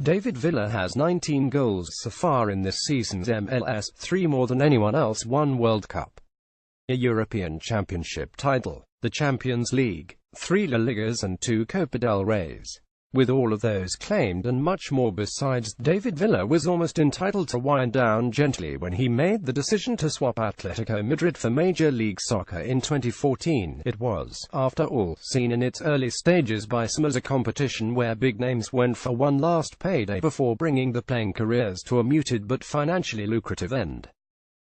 David Villa has 19 goals so far in this season's MLS, 3 more than anyone else, 1 World Cup, a European Championship title, the Champions League, 3 La Ligas and 2 Copa del Reys. With all of those claimed and much more besides, David Villa was almost entitled to wind down gently when he made the decision to swap Atletico Madrid for Major League Soccer in 2014. It was, after all, seen in its early stages by some as a competition where big names went for one last payday before bringing the playing careers to a muted but financially lucrative end.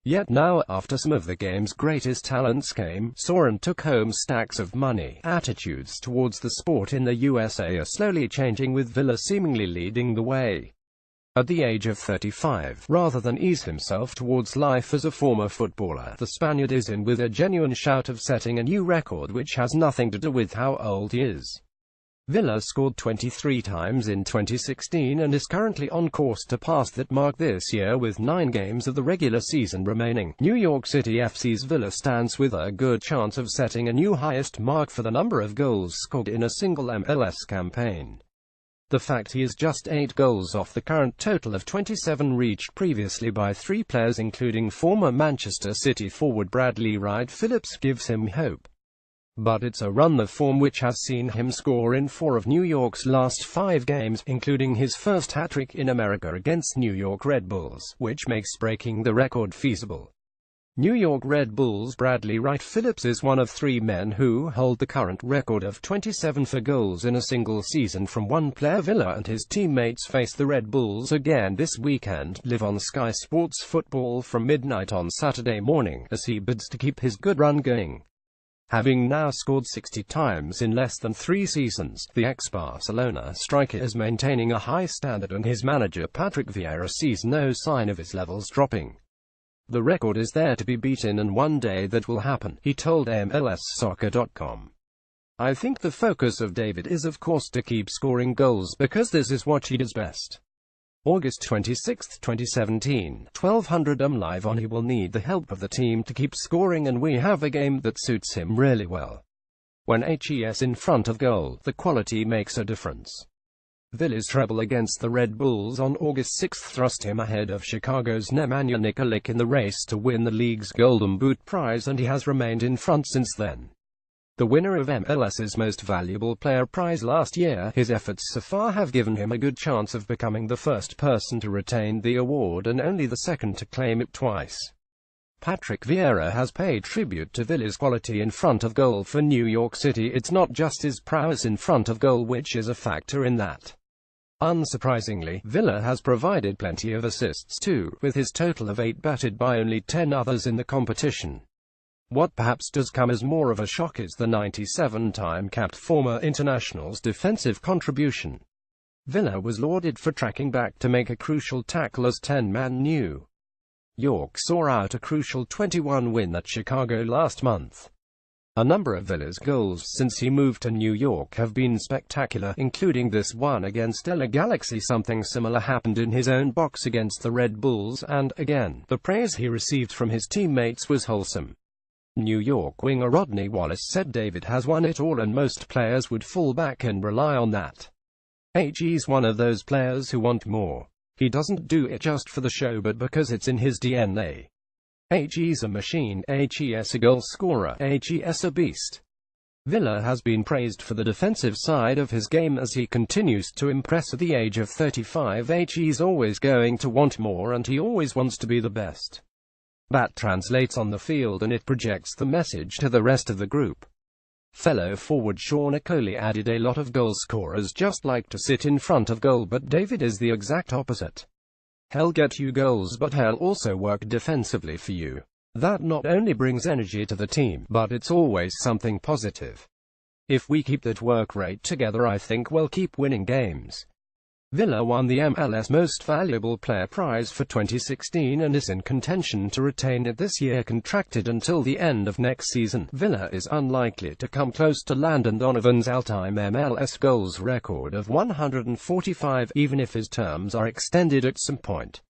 Yet now, after some of the game's greatest talents saw and took home stacks of money, attitudes towards the sport in the USA are slowly changing, with Villa seemingly leading the way. At the age of 35, rather than ease himself towards life as a former footballer, the Spaniard is in with a genuine shout of setting a new record which has nothing to do with how old he is. Villa scored 23 times in 2016 and is currently on course to pass that mark this year with 9 games of the regular season remaining. New York City FC's Villa stands with a good chance of setting a new highest mark for the number of goals scored in a single MLS campaign. The fact he is just 8 goals off the current total of 27 reached previously by 3 players including former Manchester City forward Bradley Wright-Phillips gives him hope. But it's a run of form which has seen him score in 4 of New York's last 5 games, including his first hat-trick in America against New York Red Bulls, which makes breaking the record feasible. New York Red Bulls' Bradley Wright-Phillips is one of 3 men who hold the current record of 27 for goals in a single season from one player. Villa and his teammates face the Red Bulls again this weekend, live on Sky Sports Football from midnight on Saturday morning, as he bids to keep his good run going. Having now scored 60 times in less than 3 seasons, the ex-Barcelona striker is maintaining a high standard and his manager Patrick Vieira sees no sign of his levels dropping. The record is there to be beaten and one day that will happen, he told MLSsoccer.com. I think the focus of David is of course to keep scoring goals because this is what he does best. August 26, 2017, 1200 live on. He will need the help of the team to keep scoring and we have a game that suits him really well. When he's in front of goal, the quality makes a difference. Villa's treble against the Red Bulls on August 6 thrust him ahead of Chicago's Nemanja Nikolic in the race to win the league's Golden Boot prize and he has remained in front since then. The winner of MLS's Most Valuable Player prize last year, his efforts so far have given him a good chance of becoming the first person to retain the award and only the second to claim it twice. Patrick Vieira has paid tribute to Villa's quality in front of goal for New York City. It's not just his prowess in front of goal which is a factor in that. Unsurprisingly, Villa has provided plenty of assists too, with his total of 8 batted by only 10 others in the competition. What perhaps does come as more of a shock is the 97-time capped former international's defensive contribution. Villa was lauded for tracking back to make a crucial tackle as 10-man New York saw out a crucial 21 win at Chicago last month. A number of Villa's goals since he moved to New York have been spectacular, including this one against LA Galaxy. Something similar happened in his own box against the Red Bulls and, again, the praise he received from his teammates was wholesome. New York winger Rodney Wallace said David has won it all and most players would fall back and rely on that. He's one of those players who want more. He doesn't do it just for the show but because it's in his DNA. He's a machine, he's a goal scorer, he's a beast. Villa has been praised for the defensive side of his game as he continues to impress at the age of 35. He's always going to want more and he always wants to be the best. That translates on the field and it projects the message to the rest of the group. Fellow forward Sean Okoli added a lot of goal scorers just like to sit in front of goal but David is the exact opposite. He'll get you goals but he'll also work defensively for you. That not only brings energy to the team, but it's always something positive. If we keep that work rate together I think we'll keep winning games. Villa won the MLS Most Valuable Player prize for 2016 and is in contention to retain it this year. Contracted until the end of next season, Villa is unlikely to come close to Landon Donovan's all-time MLS goals record of 145, even if his terms are extended at some point.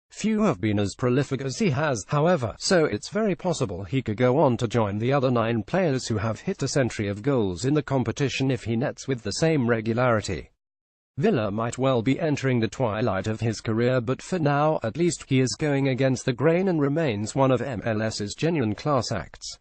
Few have been as prolific as he has, however, so it's very possible he could go on to join the other 9 players who have hit a century of goals in the competition if he nets with the same regularity. Villa might well be entering the twilight of his career, but for now, at least, he is going against the grain and remains one of MLS's genuine class acts.